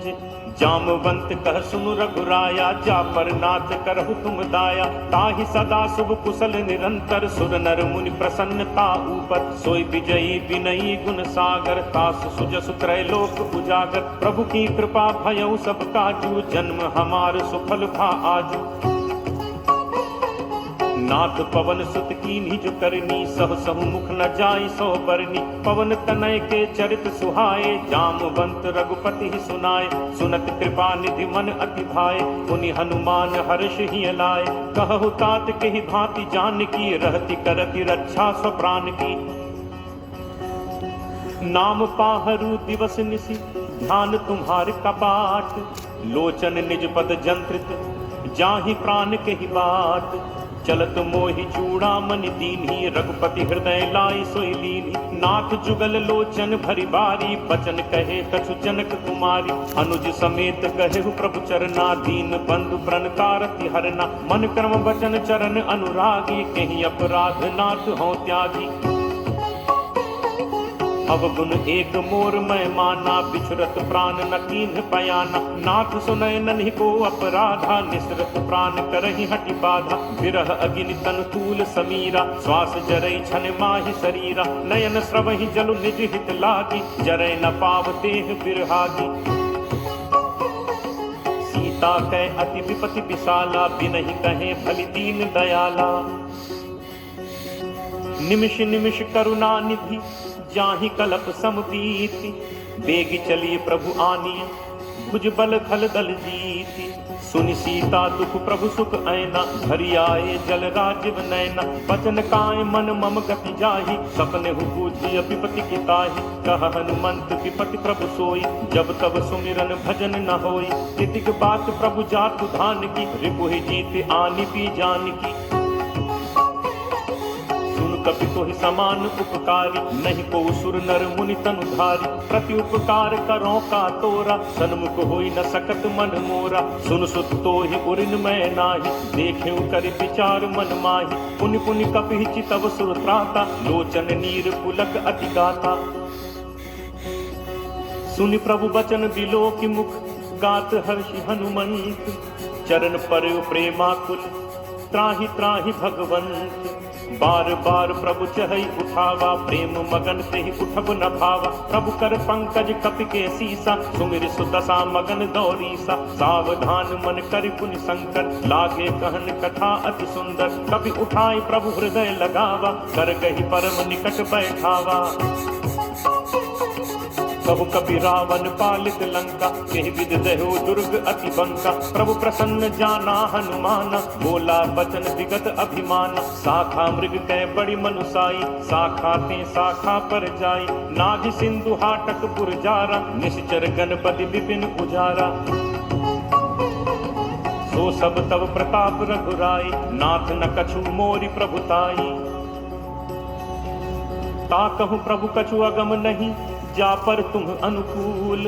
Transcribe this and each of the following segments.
कीजे। जामवंत कह सुनु रघुराया, जा पर नाथ करहु तुम दाया। ताहि सदा शुभ कुशल निरंतर, सुर नर मुनि प्रसन्नता ऊपर। सोई विजयी विनयी गुण सागर, तास सुजसु त्रैलोक उजागर। प्रभु की कृपा भयउ सब काजू, जन्म हमार सुफल भा आजू। नाथ पवन सुत कीन्ही जो करनी, सहु सहु मुख न जाई सो बरनी। पवन तनय के चरित सुहाए, जामवंत रघुपति ही सुनाए। सुनत कृपा निधि मन अति भाए, पुनि हनुमान हर्ष ही लाए। कहु तात के ही भांति जानकी, रहति करति रक्षा स्वप्राण की। नाम पाहरु दिवस निशि, ध्यान तुम्हार कपाट। लोचन निज पद जंत्रित, जाहि प्राण के ही बाट। चलत मोहि चूड़ामणि दीन्ही, रघुपति हृदय लाई सोई लीन्ही। नाथ जुगल लोचन भरि बारी, बचन कहे कछु जनक कुमारी। अनुज समेत कहेहु प्रभु चरना, दीन बंधु प्रणकारति हरना। मन क्रम वचन चरण अनुरागी, कहीं अपराध नाथ हों त्यागी। अवगुण एक मोर मैं माना, बिछुरत प्राण न कीन्ह पयाना। नाथ सुनय नन्हि को अपराधा, निसरत प्राण करहि हटि बाधा। विरह अगिनि तन तूल समीरा, श्वास जरई छन माहि शरीरा। नयन स्रवहि जलु निज हित लागी, जरय न पाव देह बिरहागी। सीता कै अति विपति विशाला, बिनहि कहे भलि दीन दयाला। निमिष निमिष करुणा निधि, जाहि कलप समबीति। बेगी चलिए प्रभु आनिए, भुज बल खल दल जीति। सुनि सीता दुख प्रभु सुख ऐना, भरि आए जल राजीव नैना। बचन काय मन मम गति जाहि, सपने हु बूझिय विपति की ताहि। कह हनुमंत विपति प्रभु सोई, जब तब सुमिरन भजन न होई। तितिक बात प्रभु जातु धान की, रिपुहि जीत आनि पी जान की। कपि तोहि समान उपकारी, नहीं को सुर नर मुनि तनुधारी। प्रति उपकार करो का तोरा, सन्मुख होई न सकत मन मोरा। सुन सुत तोहि उरिन मैं नाही, देखेउ करि विचार मन माहि। पुनि पुनि कपि चितव सुर त्राता, लोचन नीर पुलक अति गाता। सुनि प्रभु बचन बिलोकि मुख, गात हर्षि हनुमंत। चरण परयो प्रेमाकुल, त्राहि त्राहि भगवंत। बार बार प्रभु चहई उठावा, प्रेम मगन से ही उठब न भावा। प्रभु कर पंकज कपि के सीसा, सुमिर सुदशा मगन दौरीसा। सावधान मन करि पुनि शंकर, लागे कहन कथा अति सुंदर। कपि उठाई प्रभु हृदय लगावा, कर गही परम निकट बैठावा। कहु कपि रावण पालित लंका, केहि विध दहो दुर्ग अति बंका। प्रभु प्रसन्न जाना हनुमाना, बोला बचन विगत अभिमाना। शाखा मृग कै बड़ी मनुसाई, शाखा ते शाखा पर जाई। नाभि सिंधु हाटक पुरजारा, निश्चर गणपति विपिन उजारा। सो सब तब प्रताप रघुराई, नाथ न कछु मोरि प्रभुताई। ताकहु प्रभु कछु अगम नहीं, जा पर तुम अनुकूल।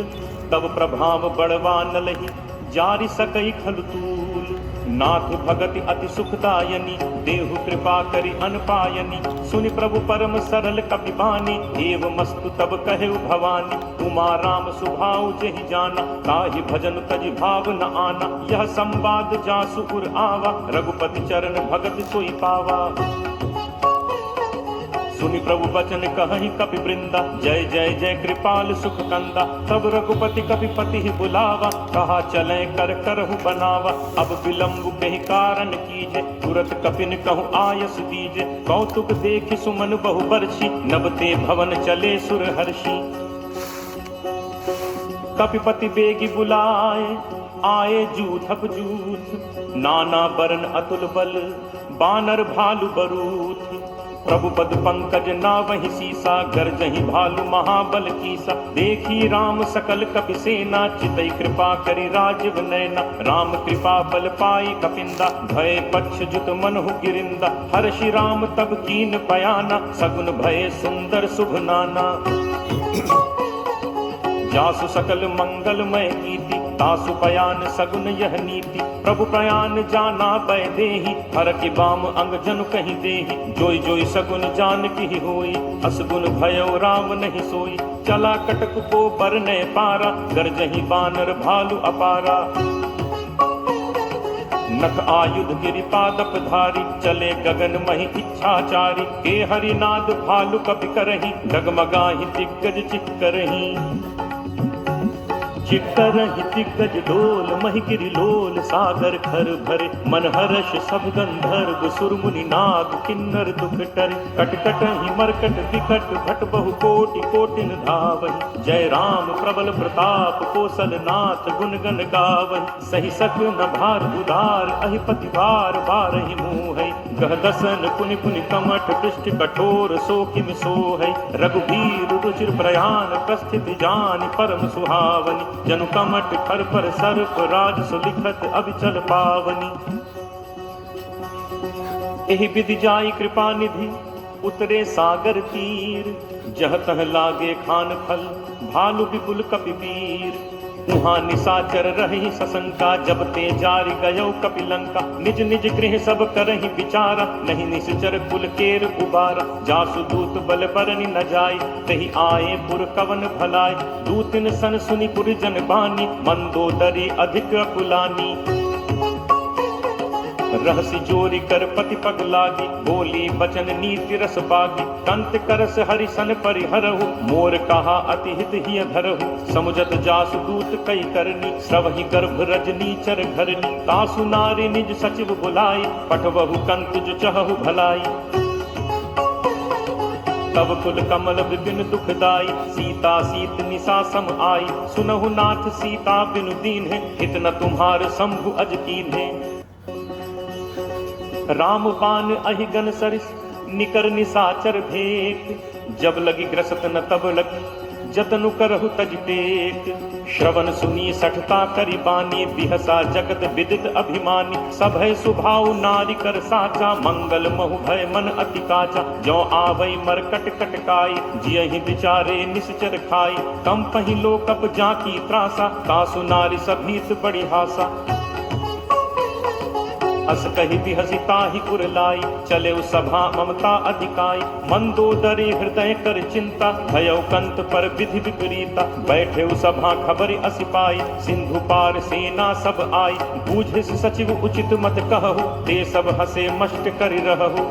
तब प्रभाव बड़वा न लही, जारि सकई खलतूल। नाथ भगति अति सुखदायनी, देहु कृपा करि अनपायनी। सुनि प्रभु परम सरल कपि बानी, एव मस्तु तब कहेउ भवानी। उमा राम सुभाउ जेहि जाना, ताहि भजन तजि भाव न आना। यह संवाद जासु उर आवा, रघुपति चरण भगत सोई पावा। सुनि प्रभु बचन कहहि कपि वृंदा, जय जय जय कृपाल सुख कंदा। तब रघुपति कपिपति ही बुलावा, कहा चले कर करहु बनावा। अब विलंब कहि कारण कीजे, तुरत कपिन कहु आयस दीजे। कौतुक देखि सुमन बहु बरछी, नबते भवन चले सुर हर्षि। कपिपति बेगी बुलाए, आए जूथप जूथ। नाना बरन अतुल बल, बानर भालु बरूथ। प्रभु पद पंकज नावहि सीसा, गर्जहि भालु महाबल कीसा। देखी राम सकल कपि सेना, चितई कृपा करि राजीव नैना। राम कृपा बल पाई कपिंदा, भय पक्ष जुत मनहु गिरिंदा। हर्षि राम तब कीन पयाना, सगुन भय सुंदर शुभ नाना। जासु सकल मंगलमय कीर्ति, तासु पयान सगुन यह नीति, प्रभु प्रयान जाना बैदेही, हर की बाम अंग जनु कहीं देही, जोई जोई सगुन जान की होई, असगुन भयो राम नहीं सोई, चला कटक को बरने पारा, गरजही बानर भालु अपारा, नख आयुध गिरिपादप धारी, चले गगन मही इच्छाचारी, के हरिनाद भालु कपि करही, डगमगाही दिग्गज चिक्करही, चिक्करही दिग्गज डोल, मही गिरि लोल, सागर खर भरे, मन हर्ष सब गंधर्व, सुर मुनि नाग किन्नर दुख टरे, कटकटहि मरकट विकट, भट बहु कोटि कोटिन धावहि, जय राम प्रबल प्रताप, कौशल नाथ गुण गण गावहि, सही सक न भार उदार, अहिपति भार बारहि मुहै, गह दसन पुनि पुनि कमठ, पृष्ठ कठोर सो किम सोहै, रघुबीर रुचिर प्रयाण, प्रस्थित जानि परम सुहावनि, जनु कमठ खर पर सर्प, राज सुलिखत अभिचल पावनी, एहि विधि जाई कृपा निधि, उतरे सागर तीर, जह तह लागे खान फल, भालु विपुल कपि वीर, उहाँ निशाचर रही सशंका, जब ते जारि गयो कपिलंका, निज निज गृह सब करहि विचारा, नहीं निश्चर कुल केर उबारा, जासु दूत बल बरनि न जाय, तहि आए पुर कवन भलाय, दूतिन सन सुनि पुर जन बानी, मंदोदरी अधिक अकुलानी, रहसि जोरी कर पति पग लागी, बोली बचन नीति रस बागी, कंत करस हरिसन परिहरहु, मोर कहा अति हित हिय धरहु, समुझत जासु दूत कई करनी, श्रवहि गर्भ रजनी चर घरनी, तासु नारी निज सचिव बुलाई, पठवहु कंत जो चहु भलाई, तब कुल कमल विपिन दुखदाई, सीता सीत निशा सम आई, सुनहु नाथ सीता बिनु दीन है, इतना तुम्हार शंभु अज कीन है, राम बान अहि गन सरिस, निकर निशाचर भेंट, जब लगी ग्रसत न तब लगी, जतनु करहु तज टेक, श्रवण सुनी सठता करि बानी, बिहसा जगत विदित अभिमानी, सभय सुभाव नारी कर साचा, मंगल महु भय मन अति काचा, जो आवै मरकट कटकाई, जियहि विचारे निश्चर खाई, कम पहि लोकप जाकी त्रासा, तासु नारी सभीत बड़ी हासा, अस कहि बिहसि ताहि उर लाई, चले सभा ममता अधिकाई, मंदोदरी हृदय कर चिंता, भयो कंत पर विधि विपरीता, बैठे सभा खबर असि पाई, सिंधु पार सेना सब आई, बूझिस सचिव उचित मत कहु, ते सब हसे मष्ट करि रहु,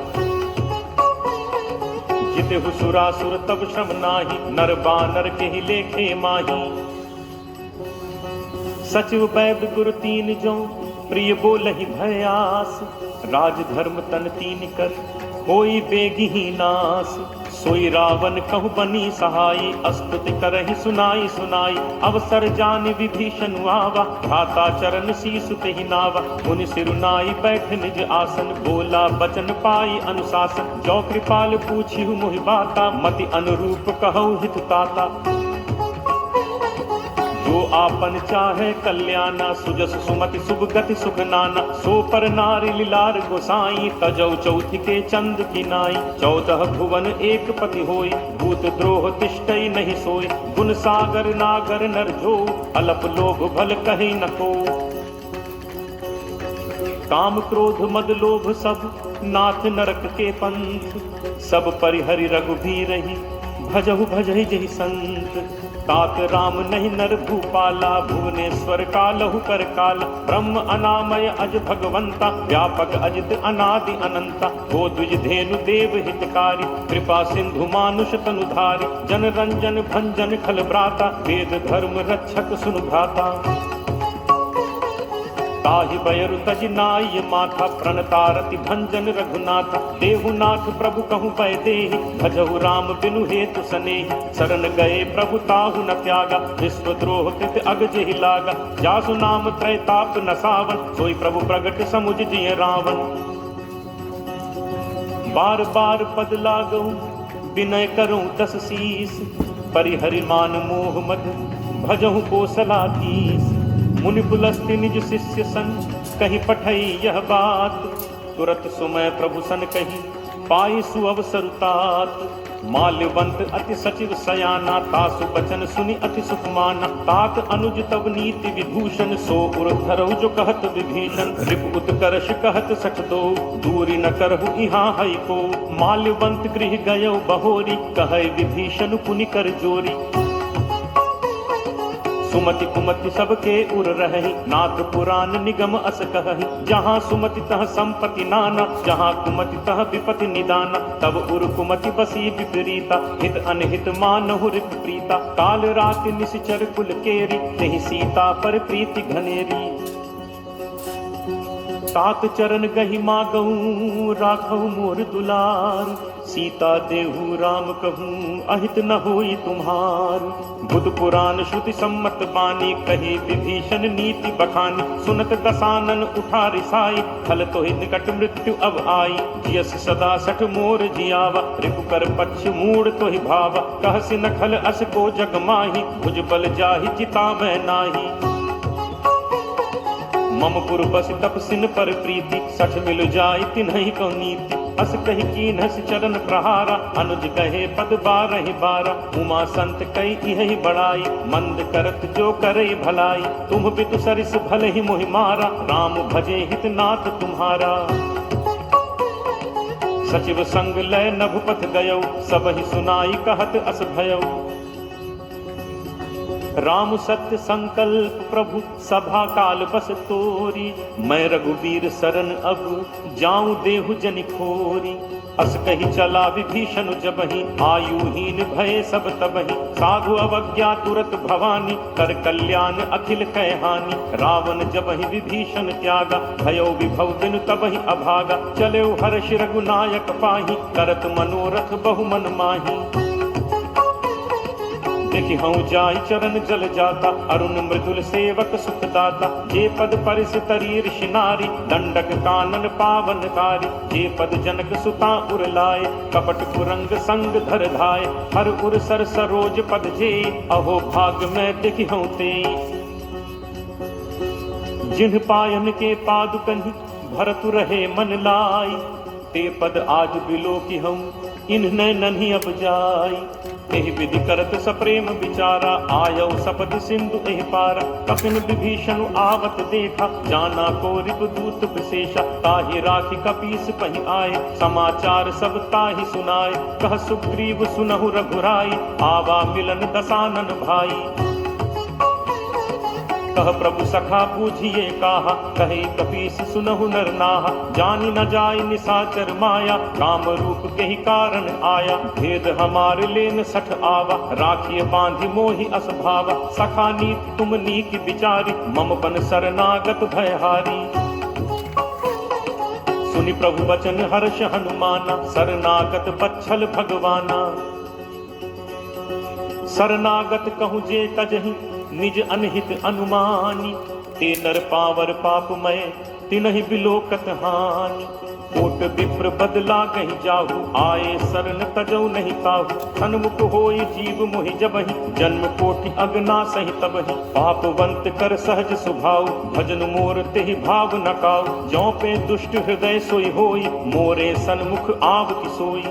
जितहु सुरासुर तब श्रम नाही, नर बानर केहि लेखे माही, सचिव वैद गुरु तीन जो, प्रिय बोलहि भयास, राज धर्म तन तीन कर, होई बेगिही नास, सोई रावण कहु बनी सहाई, अस्तुति करहि सुनाई सुनाई, अवसर जानि विभीषण आवा, भ्राता चरण शीसु तेहि नावा, मुनि सिरुनाई बैठ निज आसन, बोला बचन पाई अनुशासन, जो कृपाल पूछिहु मोहि बाता, मति अनुरूप कहु हित ताता, जो आपन चाहे कल्याणा, सुजस सुमति शुभ गति सुख नाना, सो पर नारी लीलार गोसाई, तजौ चौथि के चंद की नाई, 14 भुवन एक पति होई, भूत द्रोह तिष्ठई नहीं सोई, गुण सागर नागर नर जो, अलप लोभ भल कहीं न को, काम क्रोध मद लोभ सब, नाथ नरक के पंथ, सब परिहरि रघुबीरहि, भजहु भजहि जहि संत, तात राम नहीं नर भूपाला, भुवनेश्वर कालहु कर काला, ब्रह्म अनामय अज भगवंता, व्यापक अजित अनादि अनंता, गो द्विज धेनु देव हितकारी, कृपा सिंधु मानुष तनुधारी, जन रंजन भंजन खल भ्राता, वेद धर्म रक्षक सुनु भ्राता, ताहि बयरु तज नाय माथा, प्रणतारति भंजन रघुनाथ, देहुनाथ प्रभु कहु बैदेहि, भजहु राम बिनु हेतु सनेहि, शरण गए प्रभु ताहु न त्यागा, विश्वद्रोह कृत अग जेहि लागा, जासु नाम त्रैताप न सावन, सोई प्रभु प्रगट समुझ जिय रावण, बार बार पद लागहु विनय करऊं 10 शीस, परिहरि मान मोह मद, भजहु कौशलाधीश, मुनि पुलस्त्य निज शिष्य सन, कही पठई यह बात, तुरत सुमय प्रभु सन कही, पाई सुअवसर तात, माल्यवंत अति सचिव सयाना, तासु बचन सुनि अति सुखमाना। तात अनुज तब नीति विभूषण, सो उर धरऊ जो कहत विभीषण। रिप उत्कर्ष कहत सठ दो, दूरी न करहु इहाँ हई को। माल्यवंत गृह गयो बहोरी, कहे विभीषण पुनि कर जोरी। सुमति कुमति सबके उर रही, नाथ पुराण निगम अस कहहि। जहाँ सुमति तह संपत्ति नाना, जहाँ कुमति तह विपति निदाना। तब उर कुमति बसी विपरीता, हित अनहित मानहु रिप प्रीता। काल राति निशिचर कुल केरी, नहीं सीता पर प्रीति घनेरी। तात चरण गहि मागऊं, राखऊ मोर दुलार। सीता देहु राम कहूँ, अहित न होई तुम्हार। बुध पुराण श्रुति सम्मत बानी, कही विभीषण नीति बखानी। सुनत दसानन उठा रिसाई, खल तोहि निकट मृत्यु अब आई। जियस सदा सठ मोर जियावा, रिपु कर पक्ष मूड तोहि भावा। कहसि न खल अस को जग माही, भुज बल जाहि चितावै नाही। मम पुर बस तपसिन पर प्रीति, सठ मिल जाय तिन्हि को नीति। अस कहि कीन्हस चरण प्रहारा, अनुज कहे पद बारहि बारा। उमा संत कई इहि बड़ाई, मंद करत जो करे भलाई। तुम बितु सरिस भले ही मोहि मारा, राम भजे हित नाथ तुम्हारा। सचिव संग लय नभुपथ गयो, सबहि सुनाई कहत अस भयौ। राम सत्य संकल्प प्रभु, सभा काल बस तोरी। मैं रघुवीर शरण अब, जाऊं देहु जनि खोरी। अस कही चला विभीषण जबहि, आयुहीन भय सब तबहि। साधु अवज्ञा तुरत भवानी, कर कल्याण अखिल कै हानि। रावण जबहि विभीषण त्यागा, भयो विभव बिनु तबहि अभागा। चलेउ हर्ष रघुनायक पाहि, करत मनोरथ बहु मन माही। देखि हूँ जाय चरण जल जाता, अरुण मृदुल सेवक सुखदाता। जे पद परिस तरी ऋषि नारी, दंडक कानन पावनकारी। जे पद जनक सुता उर लाए, कपट कुरंग संग धर धाय। हर उर सर सरोज पद जे, अहो भाग में देखि हूँ ते। जिन्ह पायन के पादुकहि, भरतु रहे मन लाई। ते पद आज बिलो की हूँ, इन्ह नन्ही अब जाई। एहि विधि करत सप्रेम विचारा, आयौ सपद सिंधु एहि पारा। कपिन विभीषण आवत देखा, जाना को रिप दूत विशेषा। ताहि राखि कपीस पहि आए, समाचार सब ताहि सुनाए। कह सुग्रीव सुनहु रघुराई, आवा मिलन दसानन भाई। कह प्रभु सखा बूझिए काहा, कहे कपीस सुनहु नर नाहा। जानी न जाय निशाचर माया, काम रूप के ही कारण आया। भेद हमार लेन सठ आवा, राखिए बांधि मोहि अस भावा। सखा नीति तुम नीक विचारी, मम बन शरणागत भयहारी। सुनि प्रभु वचन हर्ष हनुमाना, शरणागत बच्छल भगवाना। शरणागत कहूँ जे तजहि, निज अनहित अनुमानी। ते नर पावर पापमय, तिनहि बिलोकत हानि। कोट विप्र बदला गहि जाहु, आए शरण तजौ नहीं ताहु। सन्मुख होई जीव मोहि जबहि, जन्म कोटि अगना सहि तबहि। पापवंत कर सहज सुभाव, भजन मोर तेहि भाव न काऊ। जौ पे दुष्ट हृदय सोई होई, मोरे सन्मुख आवति सोई।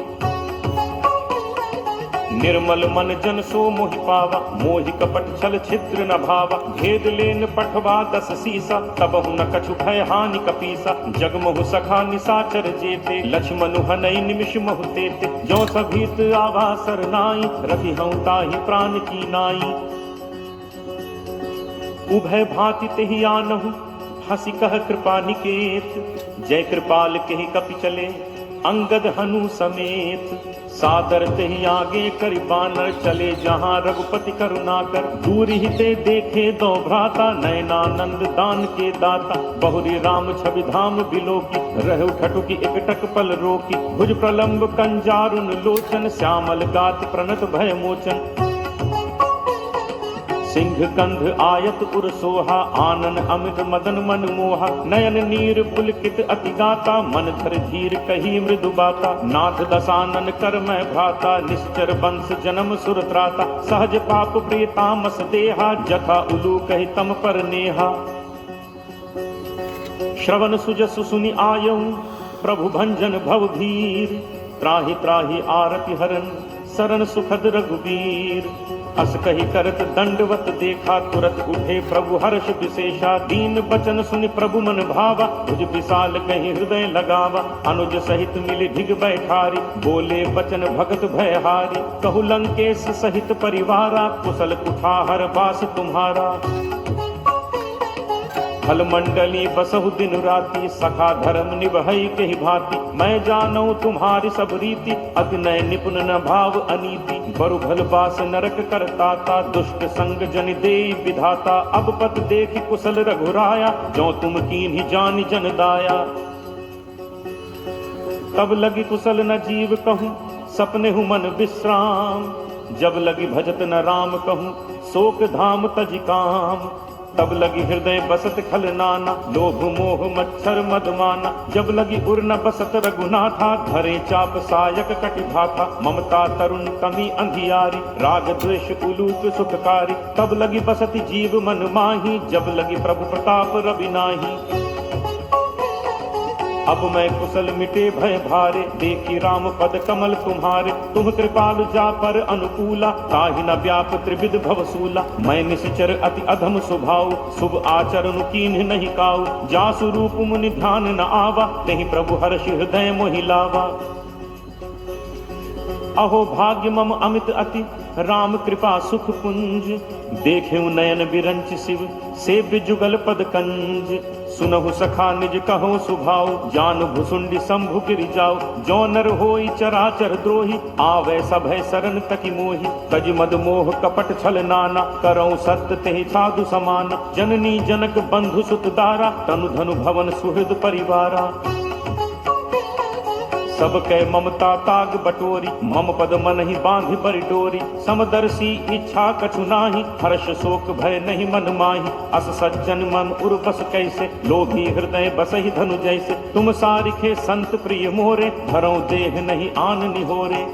निर्मल मन जन सो मोहि पावा, मोहि कपट छल छिद्र न भावा। भेद लेन पठवा 10 सीसा, तबहु न कछु भय हानि कपीसा। जगमहु सखा निशाचर जेते, लक्ष्मणु हनई निमिष महु तेते। जो सभीत आवा सरनाई, रखी हूँ ताहि प्राण की नाई। उभय भांति तेहि आनहु, हंसी कह कृपा निकेत। जय कृपाल केहि कपि चले, अंगद हनु समेत। सादर तेहि आगे करि बानर, चले जहाँ रघुपति करुणाकर। दूर ही ते देखे दो भ्राता, नयनानंद दान के दाता। बहुरी राम छवि धाम बिलोकी, रहु ठठुकी एकटक पल रोकी। भुज प्रलंब कंजारुन लोचन, श्यामल गात प्रणत भय मोचन। सिंह कंध आयत उर सोहा, आनन अमित मदन मन मोहा। नयन नीर पुलकित अति गाता, मन धर धीर कही मृदु बाता। नाथ दसानन कर मैं भ्राता, निश्चर वंश जन्म सुर त्राता। सहज पाप प्रियतामस देहा, जथा उलू कहि तम पर नेहा। श्रवण सुजसु सुनि आयऊ, प्रभु भंजन भव भीर। त्राहि त्राहि आरति हरन, शरण सुखद रघुवीर। अस कही करत दंडवत देखा, तुरत उठे प्रभु हर्ष विशेषा। दीन बचन सुनि प्रभु मन भावा, भुज विशाल कहीं हृदय लगावा। अनुज सहित मिली ढिग बैठारी, बोले बचन भगत भयहारी। कहु लंकेश सहित परिवारा, कुशल कुठार बास तुम्हारा। फल मंडली बसहु दिन राति, सखा धर्म निभई के भांति। मैं जानऊ तुम्हारी सब रीति, अति नय निपुण न भाव अनीति। बरु भल बास नरक करताता, दुष्ट संग जन देई विधाता। अब पत देखि कुशल रघुराया, जो तुम कीन्ही जानि जन दाया। तब लगी कुशल न जीव कहूँ, सपने हूँ मन विश्राम। जब लगी भजत न राम कहूँ, शोक धाम तजि काम। तब लगी हृदय बसत खल नाना, लोभ मोह मच्छर मदमाना। जब लगी उर न बसत रघुनाथा, धरे चाप सायक कटिभाथा। ममता तरुण कमी अंधियारी, राग द्वेष उलूक सुखकारी। तब लगी बसत जीव मन माही, जब लगी प्रभु प्रताप रवि नाही। अब मैं कुशल मिटे भय भारे, देखी राम पद कमल तुम्हारे। तुम कृपालु जा पर अनुकूला, ताहि न व्याप त्रिविध भवसूला। मैं निशिचर अति अधम स्वभाव, शुभ आचरण कीन्ह नहीं काऊ। जासु रूप मुनि ध्यान न आवा, नहीं प्रभु हर्ष हृदय मोहि लावा। अहो भाग्य मम अमित अति, राम कृपा सुख पुंज। देखें नयन बिरंच शिव, सेव्य जुगल पद कंज। सुनहु सखा निज कहो सुभाव, जान भुसुंडी शंभु गिरि जाओ। जो नर होई चराचर द्रोही, आवे सभय शरण तकी मोहि। तज मद मोह कपट छल नाना, करऊं सत्य तेहि साधु समान। जननी जनक बंधु सुत दारा, तनु धनु भवन सुहृद परिवारा। सब कै ममता ताग बटोरी, मम पद मन ही बांधि बरि डोरी। समदर्शी इच्छा कछु नाही, हर्ष शोक भय नहीं मन माही। अस सज्जन मन उर बस कैसे, लोभी हृदय बसहि धनु जैसे। तुम सारिखे संत प्रिय मोरे, धरऊं देह नहीं आन निहोरे।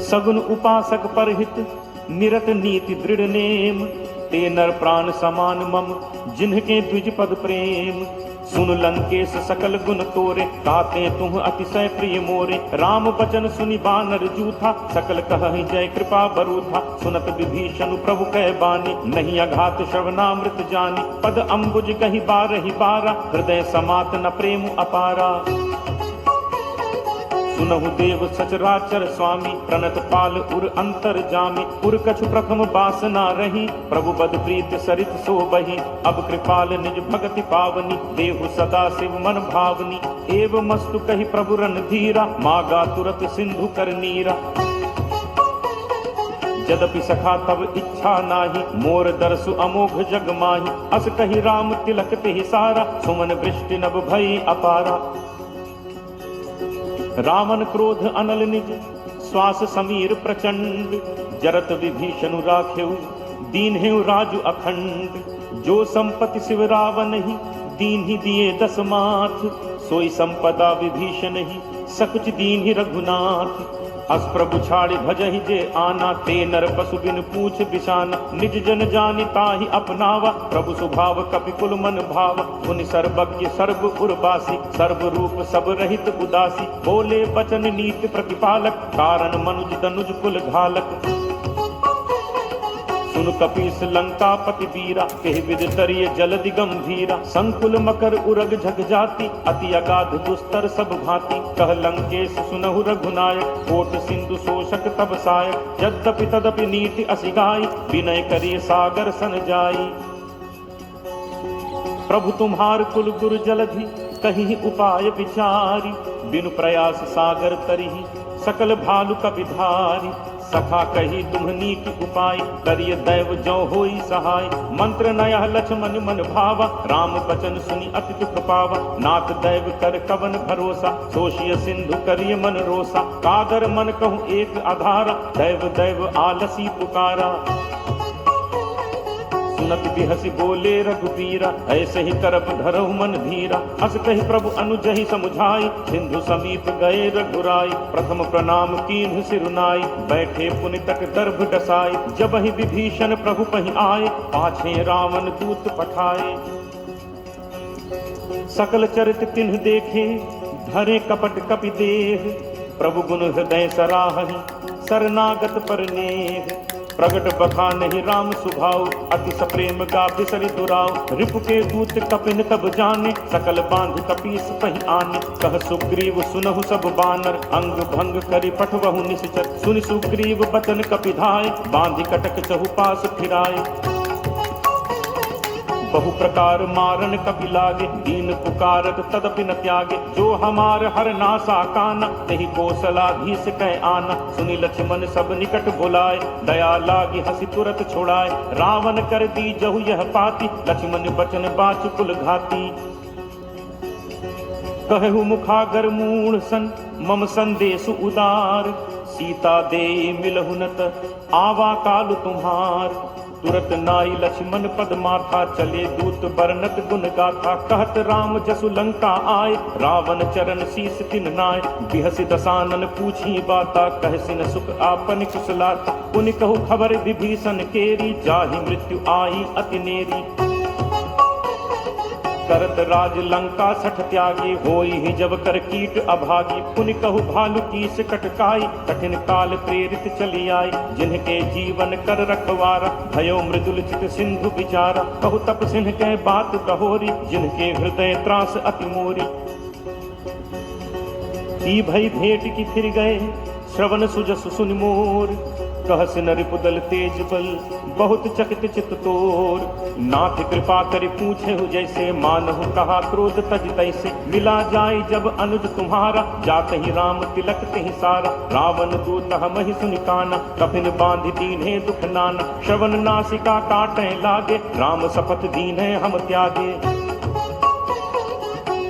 सगुन उपासक परहित, निरत नीति दृढ़ नेम। ते नर प्राण समान मम, जिन्हके द्विज पद प्रेम। सुन लंकेश सकल गुण तोरे, ताते तुम अतिशय प्रिय मोरे। राम बचन सुनि बानर जूथा, सकल कहहि जय कृपा बरूथा। सुनत विभीषण प्रभु कह बानी, नहीं अघात श्रवणामृत जानी। पद अम्बुज कहि बारहि बारा, हृदय समात न प्रेम अपारा। सुनहु देव सचराचर स्वामी, प्रणत पाल उर अंतर जामी। उर कछु प्रथम बासना रही, प्रभु बद प्रीत सरित सो बही। अब कृपाल निज भगति पावनी, देहु सदा शिव मन भावनी। एव मस्तु कहि प्रभु रणधीरा, मागा तुरत सिंधु कर नीरा। यद्यपि सखा तब इच्छा नाही, मोर दर्शु अमोघ जग माही। अस कहि राम तिलक तेहि सारा, सुमन वृष्टि नभ भई अपारा। रावण क्रोध अनल निज, श्वास समीर प्रचंड। जरत विभीषण राखेउ, दीन हेउ राजु अखंड। जो संपत्ति शिव रावण ही, दीन ही दिए दस माथ। सोई संपदा विभीषण ही, सकुच दीन ही रघुनाथ। अस प्रभु छाड़ि भजहि जे आना, ते नर पशु बिन पूछ बिशाना। निज जन जानि ताहि अपनावा, प्रभु स्वभाव कपि कुल मन भावा। मुनि सर्वज्ञ सर्व उर्वासी, सर्व रूप सब रहित उदासी। बोले बचन नीति प्रतिपालक, कारण मनुज तनुज कुल घालक। सुन कपीस लंकापति वीरा, केहि विद तरिय जलधि गंभीरा। संकुल मकर उरग झग जाति, अति अगाध दुस्तर सब भांति। कह लंकेश सुनहु रघुनायक, कोट सिंधु शोषक तब सायक। यद्यपि तदपि नीति असिगाई, विनय करिय सागर सन जाई। प्रभु तुम्हार कुल गुरु जलधि, कहीं उपाय विचारी। बिनु प्रयास सागर तरिहि, सकल भालु कपिधारी। सखा कही तुम्हनी की उपाय, करिय दैव जो होई सहाय। मंत्र नया लक्ष्मण मन भावा, राम बचन सुनि अति दुख पावा। नाथ दैव कर कवन भरोसा, सोशिय सिंधु करिय मन रोसा। कादर मन कहूँ एक आधारा, दैव दैव आलसी पुकारा। सुनत बिहसी बोले रघुबीरा, ऐसे ही करब धरहु मन धीरा। अस कहि प्रभु अनुजहि समुझाई, सिंधु समीप गए रघुराई। प्रथम प्रणाम कीन्ह सिरुनाई, बैठे पुनि तक दर्भ डसाई। जब ही विभीषण प्रभु पहि आए, पाछे रावण दूत पठाए। सकल चरित तिन्ह देखे, धरे कपट कपि देह। प्रभु गुण हृदय सराहहि, शरणागत पर नेह। प्रगट बखा नहीं राम सुभाव, अति सप्रेम का बिसरि दुराव। रिपु के दूत कपिन तब जाने, सकल बांध कपीस पहि आने। कह सुग्रीव सुनहु सब बानर, अंग भंग करि पठवहु निश्चर। सुनि सुग्रीव बचन कपिधाय, बांधि कटक चहुपास फिराए। बहु प्रकार मारन कपि लागे, दीन पुकारत तदपि न त्यागे। जो हमार हर नासा काना, तेहि कौशलाधीश कह आना। सुनि लक्ष्मण सब निकट बुलाए, दया लागी हंसी तुरत छुड़ाए। रावण कर दी जहु यह पाती, लक्ष्मण बचन बाच कुल घाती। कहु मुखागर मूढ़ सन, मम संदेश उदार। सीता दे मिलहु न त, आवा काल तुम्हार। तुरत नाई लक्ष्मण पद माथा, चले दूत बरनत गुण गाथा। कहत राम जसु लंका आए, रावण चरण शीस तिन नाय। बिहसि दसानन पूछी बाता, कहसिन सुख आपन कुशलाता। पुनि कहु खबर विभीषण केरी, जाहि मृत्यु आई अति नेरी। करत राज लंका सठ त्यागी, होई ही जब कर कीट अभागी। पुनि कहु भालु कीस कटकाई, कठिन काल प्रेरित चली आई। जिनके जीवन कर रखवारा, भयो मृदुल चित सिंधु विचारा। कहु तप सिंह के बात कहोरी, जिनके हृदय त्रास अति मोरी। ती भई भेंट की फिर गए, श्रवण सुजस सुनि मोर। कहस नरिपुदल तेज बल, बहुत चकित चित तोर। नाथ कृपा करि पूछे हो जैसे, मानहु कहा क्रोध तज तैसे। मिला जाय जब अनुज तुम्हारा, जाते ही राम तिलक तेहि सारा। रावण दूत हमहि सुनि काना, कपिन बांधि दीन्हे दुख नाना। श्रवण नासिका काटे लागे, राम शपथ दीन्हे हम त्यागे।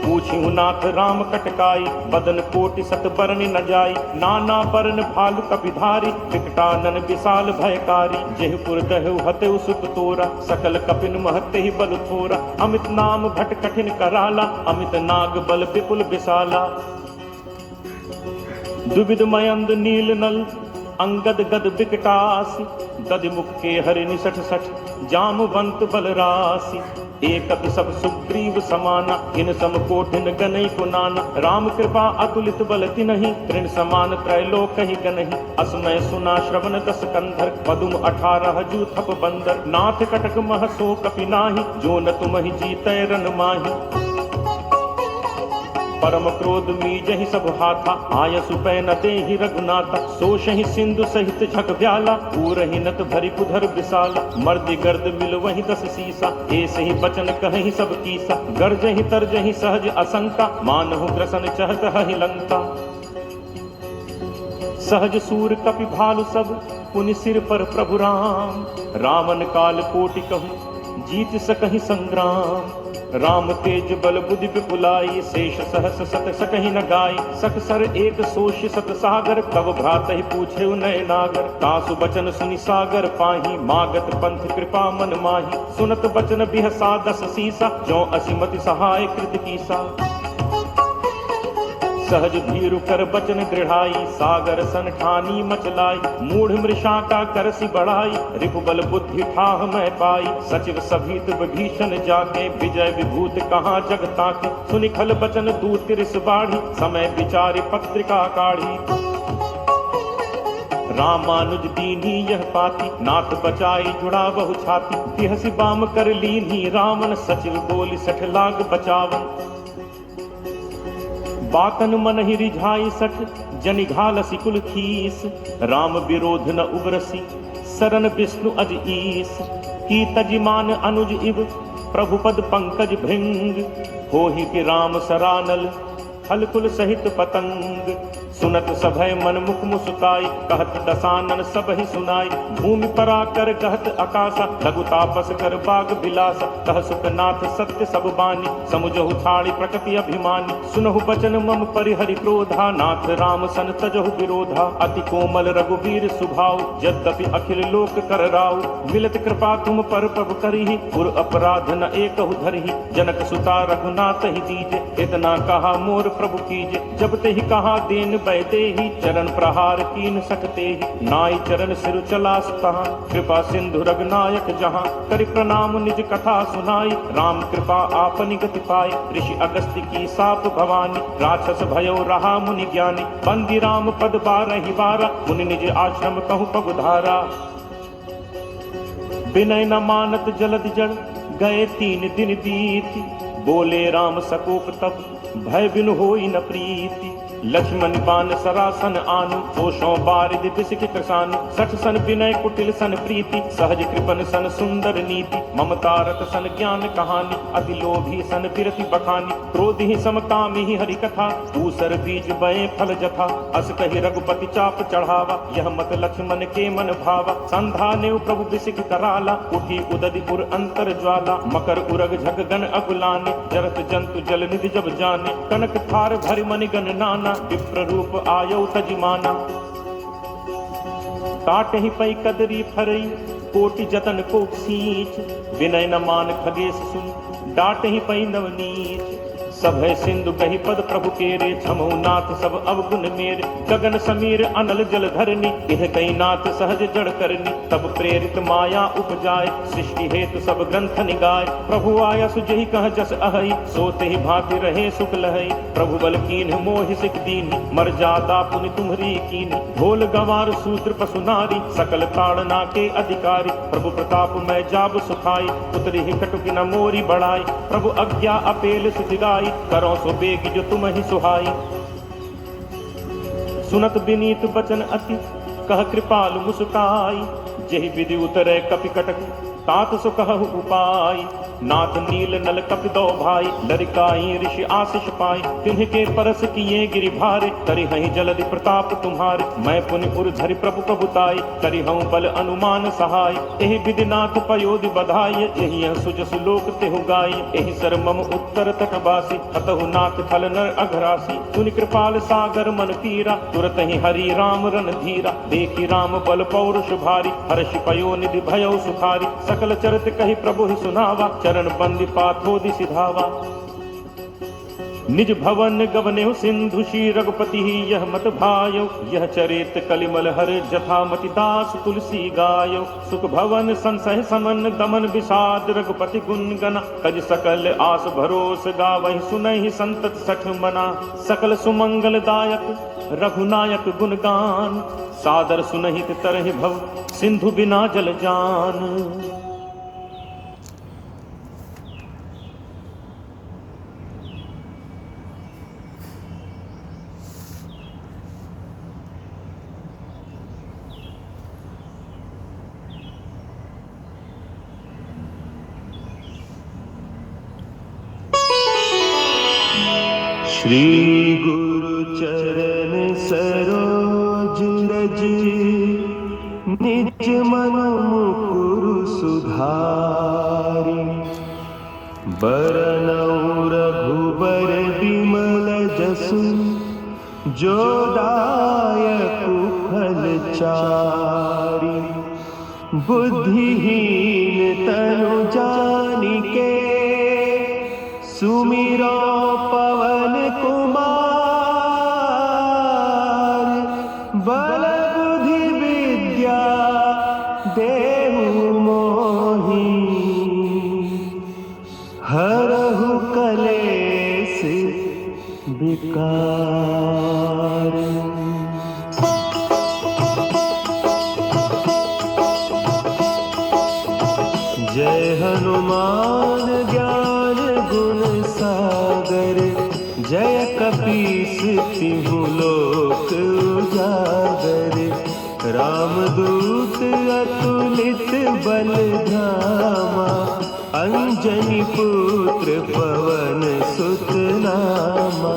पूछिहु नाथ राम कटकाई, बदन कोटि सत बरनि न जाई। नाना बरन भालु कपिधारी, विकटानन विशाल भयकारी। जेहु पुर दहु हतेउ सुत तोरा, सकल कपिन महते ही बल थोरा। अमित नाम भट कठिन कराला, अमित नाग बल विपुल विशाला। दुविध मयंद नील नल, अंगद गद विकटासी। दधि मुख के हरि निसठ सठ, जामवंत बल राशि। एक सब सुग्रीव समाना, इन सम कोठिन गनई को नाना। राम कृपा अतुलित बल तिनहि, तृण समान त्रैलोक ही गनहि। असमय सुना श्रवण दस कंधर, पदुम 18 जू थप बंदर। नाथ कटक मह सो कपि नाही, जो न तुमहि जीतै रन माही। परम क्रोध मीजहि सब हाथा, आयसु पै न देहि रघुनाथा। सोषहि सिंधु सहित झक व्याला, पूरहि नत भरि कुधर विशाला। मर्दि गर्द मिल वहि 10 सीसा, ऐसे ही बचन कहहि सब कीसा। गर्जहि तरजहि सहज असंका, मानहु ग्रसन चहत हहि लंका। सहज सूर कपि भालु सब, पुनि सिर पर प्रभु राम। रावण काल कोटि कहूँ, जीत सकहि संग्राम। राम तेज बल बुद्धि विपुलाई, शेष सहस सत सकहि न गाई। सक सर एक सोष सत सागर, तब भ्रातहि पूछे नय नागर। तासु बचन सुनि सागर पाही, मागत पंथ कृपा मन माही। सुनत बचन बिहसा 10 सीसा, जो असिमति सहाय कृत कीसा। सहज भीरु कर बचन दृढ़ाई, सागर सन ठानी मचलाई। मूढ़ मृषा का करसी बढ़ाई, रिपुबल बुद्धि ठाह मैं पाई। सचिव सभीत विभीषण जाके, विजय विभूत कहाँ जग ताके। सुनि खल बचन दूत रिस बाढ़ी, समय विचारि पत्रिका काढ़ी। रामानुज दीन्ही यह पाती, नाथ बचाई जुड़ा बहु छाती। बिहसि बाम कर लीन्ही रावण, सचिव बोली 60 लाग बचावन। बातन मन ही रिझाई सठ, जनि घालसी कुल खीस। राम विरोध न उबरसी, सरन विष्णु अज ईस। की तजिमान अनुज इव, प्रभुपद पंकज भृंग। होहि कि राम सरानल, हलकुल सहित पतंग। सुनत सभय मन मुख मुस्काई, कहत दसानन सब ही सुनाई। भूमि पराकर कहत आकाशा, लघु तापस कर बाग बिलासा। कह सुखनाथ सत्य सब बानी, समुझहु छाड़ी प्रकृति अभिमानी। सुनहु बचन मम परिहरि क्रोधा, नाथ राम सन तजहु विरोधा। अति कोमल रघुवीर सुभाव, यद्यपि अखिल लोक कर राव। मिलत कृपा तुम पर प्रभु करिहि, पुर अपराध न एकहु धरिहि। जनक सुता रघुनाथ ही दीजे, इतना कहा मोर प्रभु कीजे। जब ते ही कहा देन बैदेही चरण प्रहार कीन सकते ही नाई चरण सिर चलास तहाँ कृपा सिंधु रघुनायक जहाँ करि प्रणाम निज कथा सुनाई राम कृपा आपनि गति पाए ऋषि अगस्त्य की साप भवानी राक्षस भयो रहा मुनि ज्ञानी बंदी राम पद बारहि बारा मुनि निज आश्रम कहु पगुधारा विनय न मानत जलद जड़ गए 3 दिन बीती बोले राम सकोप तब भय बिनु होई न प्रीति लक्ष्मण बान सरासन आनु पोषों बारिद बिसिक कृसानु सठ सन विनय कुटिल सन प्रीति सहज कृपन सन सुंदर नीति ममता रत सन ज्ञान कहानी अति लोभी सन बिरति बखानी क्रोधि समकामी हरि कथा दूसर बीज बये फल जथा अस कहि रघुपति चाप चढ़ावा यह मत लक्ष्मण के मन भावा संधाने प्रभु बिसिक कराला उठी उदयपुर अंतर ज्वाला मकर उरग झग गण अकुलाने जरत जंतु जल निधि जब जाने कनक थार भरि मनि गण नाना विप्र रूप आयो तजिमाना काट ही पई कदरी फरई कोटि जतन को सींच विनय न मान खगेश सुन डाट ही पई नवनीच सब है सिंधु कही पद प्रभु केरे छमो नाथ सब अवगुण मेरे गगन समीर अनल जल धरनी यह कई नाथ सहज जड़ करनी तब प्रेरित माया उपजाए सृष्टि हेतु सब ग्रंथ निगाए प्रभु आया सुजहि कह जस अहई सोते ही भांति रहे सुख लहई प्रभु बल कीन मोहि सिख दीनी मर जाता पुनि तुम्हरी कीनी ढोल गवार सूत्र पशु नारी सकल ताड़ना के अधिकारी प्रभु प्रताप मैं जाब सुखाई उतरी ही कटुक न मोरी बढ़ाई प्रभु अज्ञा अपेल सुधिगाई करो सो बेग जो तुम ही सुहाई सुनत विनीत बचन अति कह कृपालु मुस्काई जेहि विधि उतरे कपि कटक तात सो कहु उपाय नाथ नील नल कपि दो भाई लरिकाई ऋषि आशीष पाई तिन्ह के परस किए गिरि भारे करि हहि जलधि प्रताप तुम्हारे मैं पुनि उर धरि प्रभु प्रभुताई करि हूँ बल अनुमान सहाय एहि विधि नाथ पयोधि बधाई यही सुजसु लोक तेहु गाई एहि सर मम उत्तर तटवासी हतहु नाथ फल नर अघरासी सुनि कृपाल सागर मन पीरा तुरत ही हरि राम रन धीरा देखी राम बल पौरुष भारी हर्षि पयो निधि भयो सुखारी सकल चरित कहि प्रभु ही सुनावा चरण बंदी पाथोदि सिधावा निज भवन गवने सिंधु श्री रघुपति यह मत भायो यह चरित कलिमल हर जथामति दास तुलसी गायो सुख भवन संसह समन दमन विषाद रघुपति गुण गना कज सकल आस भरोस गावहि सुनहि संतत सठ मना सकल सुमंगल दायक रघुनायक गुणगान सादर सुनहित तरहि भव सिंधु बिना जल जान श्री गुरु चरण सरोज रज निज मन मुकुरु सुधारि बरनउँ रघुबर बिमल जसु जो दायकु फल चारि बुद्धिहीन तनु जानिके सुमिरो पवन कुमार बल बुद्धि विद्या देहु मोहि हरहु कलेस विकार। जय हनुमान ज्ञान गुण सागर जय कपीस तिहु लोक उजागर रामदूत अतुलित बल धामा अंजनी पुत्र पवन सुत नामा।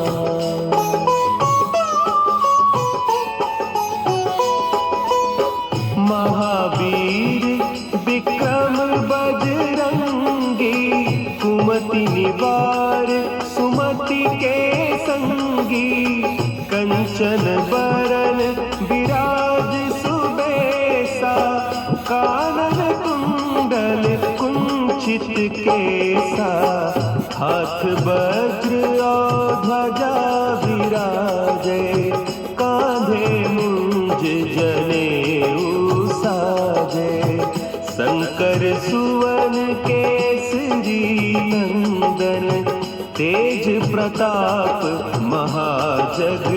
महावीर विक्रम बजरंगी कुमति निवार सुमति के संगी कंचन बरन विराज सुबेसा कानन कुंडल कुंचित केसा हाथ वज्र और ध्वजा विराजे केसरी नंदन, तेज प्रताप महाजगबंदन।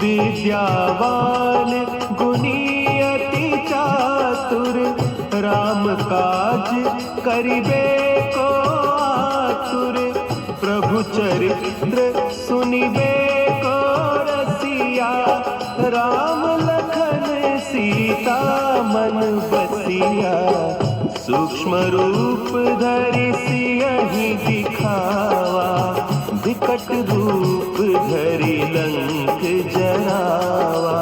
विद्यावान गुणी अति चातुर, राम काज करिबे को आतुर। प्रभु चरित्र सुनिबे को रसिया, राम लखन सीता मन बसिया। सूक्ष्म रूप धरि सियहि दिखावा, विकट रूप धरि लंक जरावा।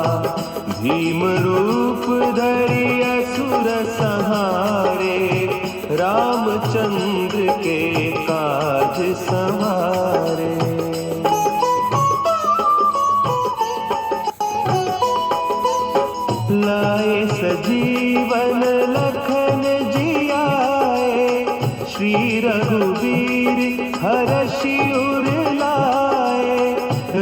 भीम रूप धरि असुर संहारे, रामचंद्र के काज संवारे। लाए सजीवन लखन जियाए, श्री रघुवीर हरषि उर लाए।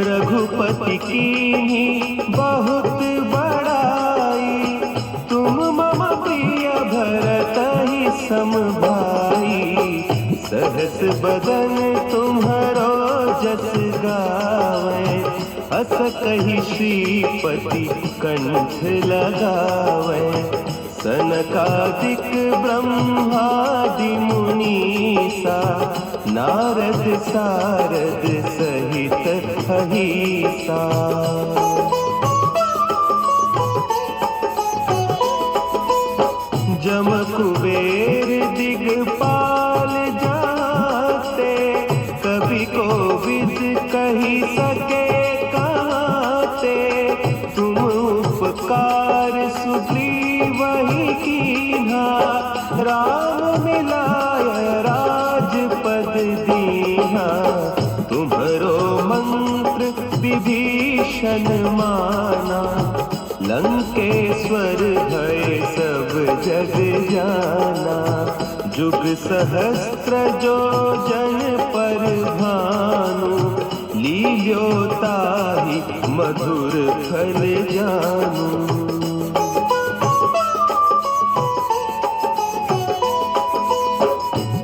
रघुपति कीन्ही बहुत बड़ाई, तुम मम प्रिय भरतहि सम भाई। सहस बदन तुम्हरो जस गावे, अस कहि श्रीपति कंठ लगावे। सनकादिक ब्रह्मादि मुनीसा, नारद सारद सहित अहिसा। जम कुबेर दिगपाल जाते, कवि कोविद कहि सके कहते। तुम उपकार सुग्रीवहि कीन्हा, राम मिलाय राजपद दीन्हा। तुम्हरो मंत्र विभीषण माना, लंकेश्वर भय सब जग जाना। जुग सहस्त्र जो जन पर भानु, लील्यो ताहि मधुर फल जानू।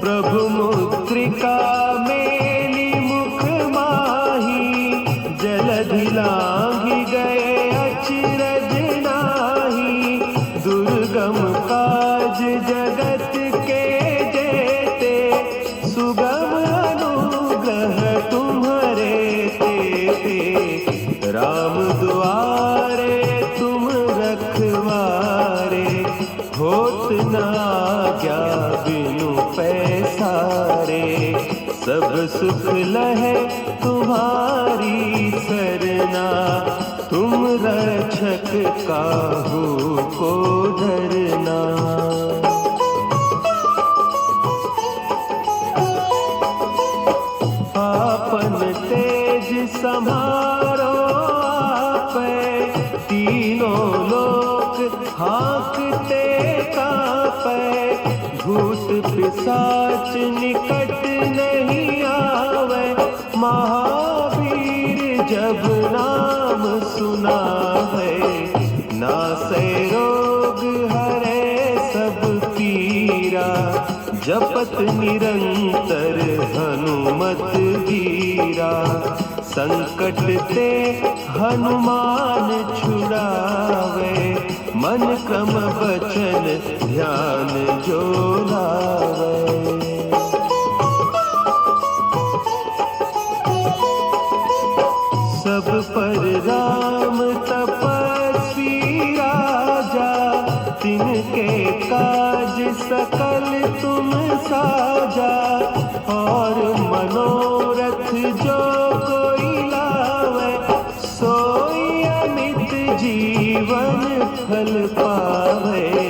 प्रभु मुद्रिका मेली मुख माही, जलधि लांघि गए अचरज नाही। दुर्गम काज जगत के जेते, सुगम अनुग्रह तुम्हरे तेते। राम दुआरे तुम रखवारे, होत न आज्ञा बिनु पैसारे। सब सुख लहे तुम्हारी सरना, तुम रक्षक काहू को डरना। आपन तेज समारो आपै, तीनों लोक हाँकते कांपै। भूत पिशाच निकट नहीं आवे, महावीर जब नाम सुनावे। नासै रोग हरे सब पीरा, जपत निरंतर हनुमत वीरा। संकट ते हनुमान छुड़ावे, मन क्रम वचन ध्यान जो लावे। सब पर राम तपस्वी राजा, तिनके काज सकल तुम साजा। और मनोरथ जो कोई लावे, सोई अमित जीवन फल पावे।